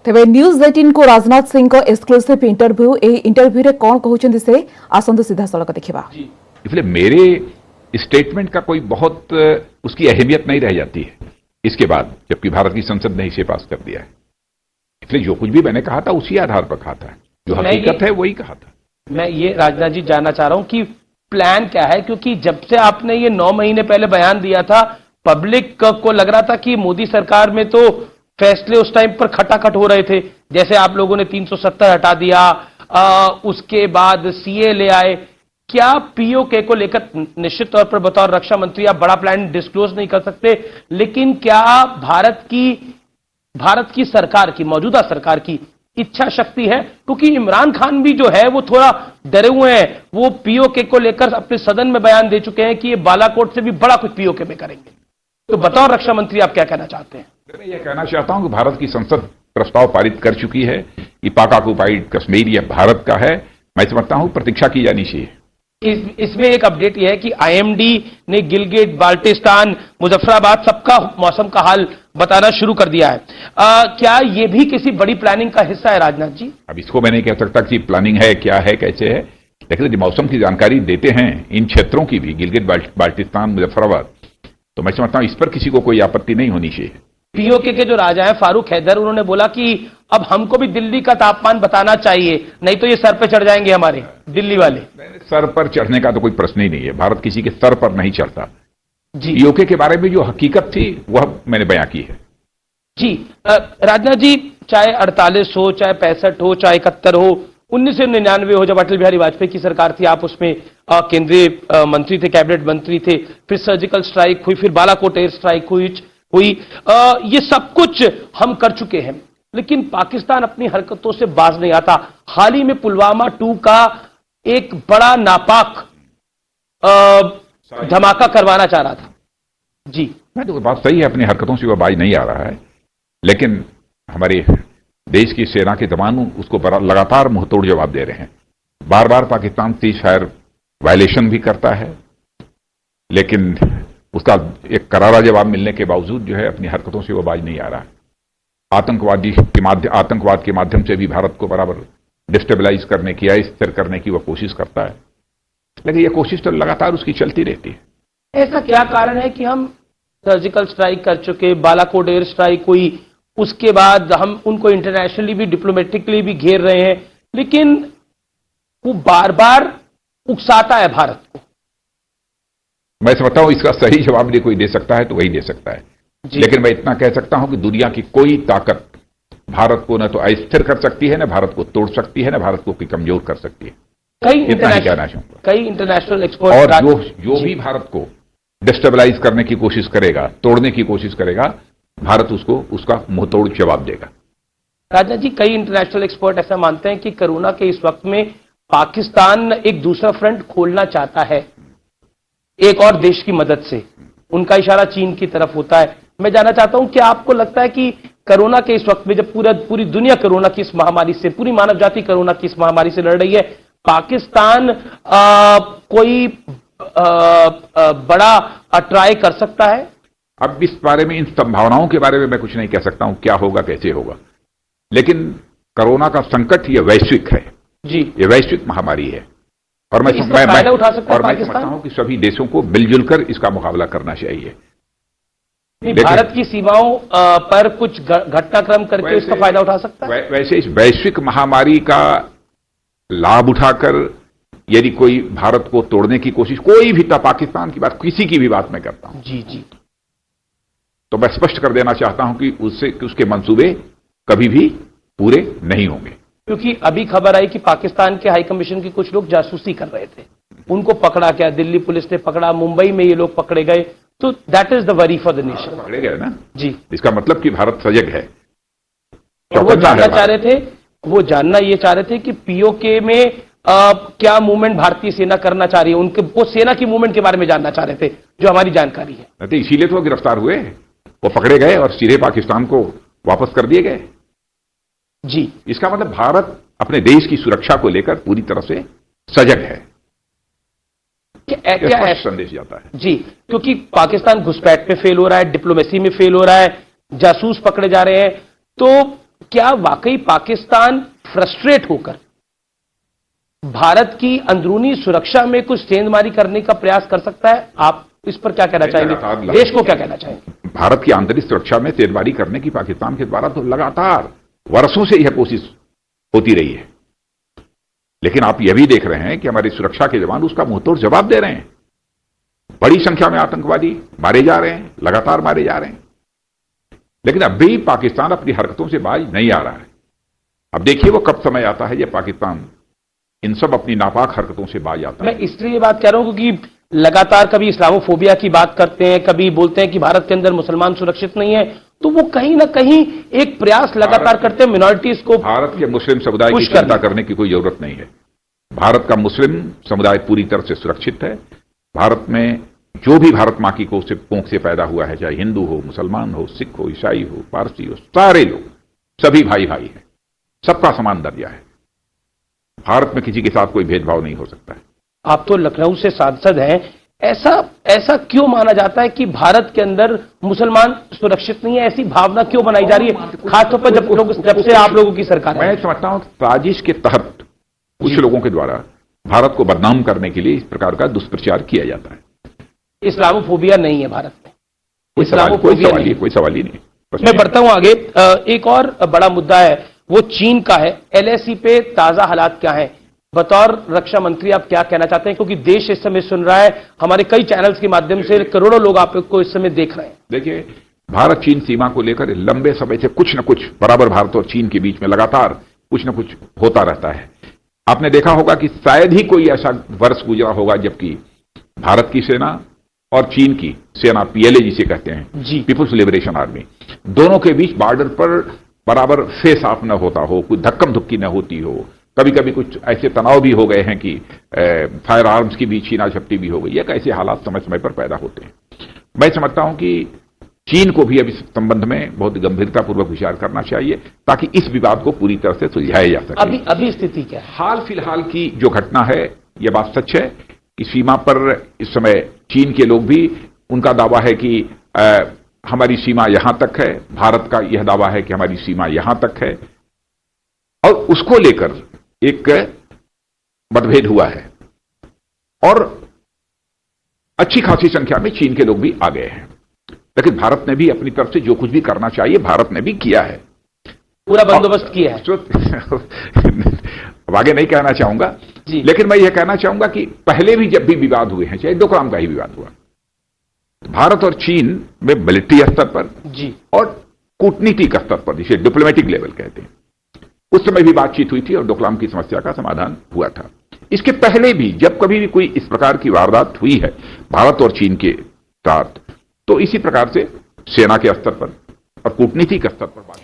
तेबे न्यूज 18 को राजनाथ सिंह को एक्सक्लूसिव इंटरव्यू इंटरव्यू रे कौन कहउछन से आसंदु सीधा सड़क देखिबा। इसलिए मेरे स्टेटमेंट का कोई बहुत उसकी अहमियत नहीं रह जाती है इसके बाद, जबकि भारत की संसद ने इसे पास कर दिया है। इसलिए जो कुछ भी मैंने कहा था उसी आधार पर कहा था, जो हकीकत है वही कहा था। मैं ये राजनाथ जी जानना चाह रहा हूं कि प्लान क्या है, क्योंकि जब से आपने ये 9 महीने पहले बयान दिया था, पब्लिक को लग रहा था कि मोदी सरकार में तो फैसले उस टाइम पर खटाखट हो रहे थे। जैसे आप लोगों ने 370 हटा दिया, उसके बाद सीए ले आए। क्या पीओके को लेकर, निश्चित तौर पर बतौर रक्षा मंत्री आप बड़ा प्लान डिस्क्लोज नहीं कर सकते, लेकिन क्या भारत की सरकार की, मौजूदा सरकार की इच्छा शक्ति है? क्योंकि इमरान खान भी जो है वो थोड़ा डरे हुए हैं। वो पीओके को लेकर अपने सदन में बयान दे चुके हैं कि ये बालाकोट से भी बड़ा कुछ पीओके में करेंगे। तो बतौर रक्षा मंत्री आप क्या कहना चाहते हैं? मैं ये कहना चाहता हूं कि भारत की संसद प्रस्ताव पारित कर चुकी है कि पाक ऑक्युपाइड कश्मीर यह भारत का है। मैं समझता हूं प्रतीक्षा की जानी चाहिए। इसमें एक अपडेट यह है कि आईएमडी ने गिलगिट, बाल्टिस्तान, मुजफ्फराबाद सबका मौसम का हाल बताना शुरू कर दिया है। क्या यह भी किसी बड़ी प्लानिंग का हिस्सा है राजनाथ जी? अब इसको मैं नहीं कह सकता कि प्लानिंग है, क्या है, कैसे है, लेकिन मौसम की जानकारी देते हैं इन क्षेत्रों की भी, गिलगिट, बाल्टिस्तान, मुजफ्फराबाद, तो मैं समझता हूं इस पर किसी को कोई आपत्ति नहीं होनी चाहिए। पीओके के जो राजा हैं फारूक हैदर, उन्होंने बोला कि अब हमको भी दिल्ली का तापमान बताना चाहिए, नहीं तो ये सर पे चढ़ जाएंगे हमारे दिल्ली वाले। सर पर चढ़ने का तो कोई प्रश्न ही नहीं है, भारत किसी के सर पर नहीं चढ़ता जी। पीओके के बारे में जो हकीकत थी वह मैंने बयां की है। जी राजनाथ जी, चाहे 48 हो, चाहे 65 हो, चाहे 71 हो, 1999 हो, जब अटल बिहारी वाजपेयी की सरकार थी, आप उसमें केंद्रीय मंत्री थे, कैबिनेट मंत्री थे, फिर सर्जिकल स्ट्राइक हुई, फिर बालाकोट एयर स्ट्राइक हुई, ये सब कुछ हम कर चुके हैं, लेकिन पाकिस्तान अपनी हरकतों से बाज नहीं आता। हाल ही में पुलवामा 2 का एक बड़ा नापाक धमाका करवाना चाह रहा था। जी, मैं तो बात सही है, अपनी हरकतों से वह बाज नहीं आ रहा है, लेकिन हमारे देश की सेना के जवान उसको लगातार मुंहतोड़ जवाब दे रहे हैं। बार बार पाकिस्तान सीज फायर वायलेशन भी करता है, लेकिन उसका एक करारा जवाब मिलने के बावजूद जो है अपनी हरकतों से वो बाज नहीं आ रहा है। आतंकवाद के माध्यम से भी भारत को बराबर डिस्टेबलाइज करने की, अस्थिर करने की वह कोशिश करता है, लेकिन यह कोशिश तो लगातार उसकी चलती रहती है। ऐसा क्या कारण है कि हम सर्जिकल स्ट्राइक कर चुके, बालाकोट एयर स्ट्राइक हुई, उसके बाद हम उनको इंटरनेशनली भी, डिप्लोमेटिकली भी घेर रहे हैं, लेकिन वो बार बार उकसाता है भारत को? मैं समझता हूं इसका सही जवाब यदि कोई दे सकता है तो वही दे सकता है, लेकिन मैं इतना कह सकता हूं कि दुनिया की कोई ताकत भारत को न तो अस्थिर कर सकती है, न भारत को तोड़ सकती है, न भारत को कमजोर कर सकती है। कई इंटरनेशनल एक्सपर्ट और जो भी भारत को डिस्टेबलाइज करने की कोशिश करेगा, तोड़ने की कोशिश करेगा, भारत उसको उसका मुंहतोड़ जवाब देगा। राजनाथ जी, कई इंटरनेशनल एक्सपर्ट ऐसा मानते हैं कि कोरोना के इस वक्त में पाकिस्तान एक दूसरा फ्रंट खोलना चाहता है एक और देश की मदद से। उनका इशारा चीन की तरफ होता है। मैं जानना चाहता हूं कि आपको लगता है कि कोरोना के इस वक्त में, जब पूरी दुनिया कोरोना की इस महामारी से, पूरी मानव जाति कोरोना की इस महामारी से लड़ रही है, पाकिस्तान कोई बड़ा ट्राई कर सकता है? अब इस बारे में, इन संभावनाओं के बारे में मैं कुछ नहीं कह सकता हूं, क्या होगा, कैसे होगा, लेकिन कोरोना का संकट यह वैश्विक है जी, ये वैश्विक महामारी है, और मैं समझता हूं कि सभी देशों को मिलजुल कर इसका मुकाबला करना चाहिए। भारत की सीमाओं पर कुछ घटनाक्रम करके इसका फायदा उठा सकता है। वैसे इस वैश्विक महामारी का लाभ उठाकर यदि कोई भारत को तोड़ने की कोशिश, कोई भी, पाकिस्तान की बात, किसी की भी बात मैं करता हूं जी जी, तो मैं स्पष्ट कर देना चाहता हूं कि उसके मंसूबे कभी भी पूरे नहीं होंगे। क्योंकि अभी खबर आई कि पाकिस्तान के हाई कमीशन के कुछ लोग जासूसी कर रहे थे, उनको पकड़ा गया, दिल्ली पुलिस ने पकड़ा, मुंबई में ये लोग पकड़े गए, तो that is the worry for the nation. पकड़े गए ना जी, इसका मतलब कि भारत सजग है। वो जानना ये चाह रहे थे कि पीओके में क्या मूवमेंट भारतीय सेना करना चाह रही है, उनके वो सेना की मूवमेंट के बारे में जानना चाह रहे थे, जो हमारी जानकारी है। तो इसीलिए तो वो गिरफ्तार हुए, वो पकड़े गए और सीधे पाकिस्तान को वापस कर दिए गए जी। इसका मतलब भारत अपने देश की सुरक्षा को लेकर पूरी तरह से सजग है, क्या संदेश जाता है जी। क्योंकि पाकिस्तान घुसपैठ में फेल हो रहा है, डिप्लोमेसी में फेल हो रहा है, जासूस पकड़े जा रहे हैं, तो क्या वाकई पाकिस्तान फ्रस्ट्रेट होकर भारत की अंदरूनी सुरक्षा में कुछ सेंधमारी करने का प्रयास कर सकता है? आप इस पर क्या कहना चाहेंगे? देश को क्या कहना चाहेंगे? भारत की आंतरिक सुरक्षा में सेंधमारी करने की पाकिस्तान के द्वारा तो लगातार वर्षों से यह कोशिश होती रही है, लेकिन आप यह भी देख रहे हैं कि हमारी सुरक्षा के जवान उसका मुंहतोड़ जवाब दे रहे हैं। बड़ी संख्या में आतंकवादी मारे जा रहे हैं, लगातार मारे जा रहे हैं, लेकिन अब भी पाकिस्तान अपनी हरकतों से बाज नहीं आ रहा है। अब देखिए वो कब समय आता है जब पाकिस्तान इन सब अपनी नापाक हरकतों से बाज आता है। मैं इसलिए बात कह रहा हूं क्योंकि लगातार कभी इस्लामोफोबिया की बात करते हैं, कभी बोलते हैं कि भारत के अंदर मुसलमान सुरक्षित नहीं है, तो वो कहीं ना कहीं एक प्रयास लगातार करते हैं मिनॉरिटीज को। भारत के मुस्लिम समुदाय की चिंता करने की कोई जरूरत नहीं है। भारत का मुस्लिम समुदाय पूरी तरह से सुरक्षित है। भारत में जो भी भारत मां की कोख से पैदा हुआ है, चाहे हिंदू हो, मुसलमान हो, सिख हो, ईसाई हो, पारसी हो, सारे लोग सभी भाई भाई हैं, सबका समान दर्जा है। भारत में किसी के साथ कोई भेदभाव नहीं हो सकता है। आप तो लखनऊ से सांसद हैं, ऐसा क्यों माना जाता है कि भारत के अंदर मुसलमान सुरक्षित नहीं है? ऐसी भावना क्यों बनाई जा रही है, खासतौर पर जब से आप लोगों की सरकार है? मैं समझता हूं साजिश के तहत कुछ लोगों के द्वारा भारत को बदनाम करने के लिए इस प्रकार का दुष्प्रचार किया जाता है। इस्लामोफोबिया नहीं है भारत में, कोई सवाल ही नहीं। मैं बढ़ता हूं आगे। एक और बड़ा मुद्दा है वो चीन का है। एलएसी पे ताजा हालात क्या है? बतौर रक्षा मंत्री आप क्या कहना चाहते हैं, क्योंकि देश इस समय सुन रहा है, हमारे कई चैनल्स के माध्यम से करोड़ों लोग आपको इस समय देख रहे हैं। देखिए, भारत चीन सीमा को लेकर लंबे समय से कुछ न कुछ बराबर भारत और चीन के बीच में लगातार कुछ न कुछ होता रहता है। आपने देखा होगा कि शायद ही कोई ऐसा वर्ष गुजरा होगा जबकि भारत की सेना और चीन की सेना, पीएलए जिसे कहते हैं जी, पीपुल्स लिबरेशन आर्मी, दोनों के बीच बॉर्डर पर बराबर फेस ऑफ न होता हो, कोई धक्कम धुक्की न होती हो। कभी कभी कुछ ऐसे तनाव भी हो गए हैं कि फायर आर्म्स की भी छीना झपटी भी हो गई है। ऐसे हालात समय समय पर पैदा होते हैं। मैं समझता हूं कि चीन को भी अब इस संबंध में बहुत गंभीरतापूर्वक विचार करना चाहिए ताकि इस विवाद को पूरी तरह से सुलझाया जा सके। अभी स्थिति क्या है? हाल फिलहाल की जो घटना है, यह बात सच है कि सीमा पर इस समय चीन के लोग भी, उनका दावा है कि हमारी सीमा यहां तक है, भारत का यह दावा है कि हमारी सीमा यहां तक है, और उसको लेकर एक मतभेद हुआ है और अच्छी खासी संख्या में चीन के लोग भी आ गए हैं। लेकिन भारत ने भी अपनी तरफ से जो कुछ भी करना चाहिए भारत ने भी किया है, पूरा बंदोबस्त किया है। अब आगे नहीं कहना चाहूंगा, लेकिन मैं यह कहना चाहूंगा कि पहले भी जब भी विवाद हुए हैं, चाहे डोकलाम का ही विवाद हुआ, भारत और चीन में मिलिट्री स्तर पर जी और कूटनीतिक स्तर पर, जिसे डिप्लोमेटिक लेवल कहते हैं, उस समय भी बातचीत हुई थी और डोकलाम की समस्या का समाधान हुआ था। इसके पहले भी जब कभी भी कोई इस प्रकार की वारदात हुई है भारत और चीन के साथ, तो इसी प्रकार से सेना के स्तर पर और कूटनीतिक स्तर पर बात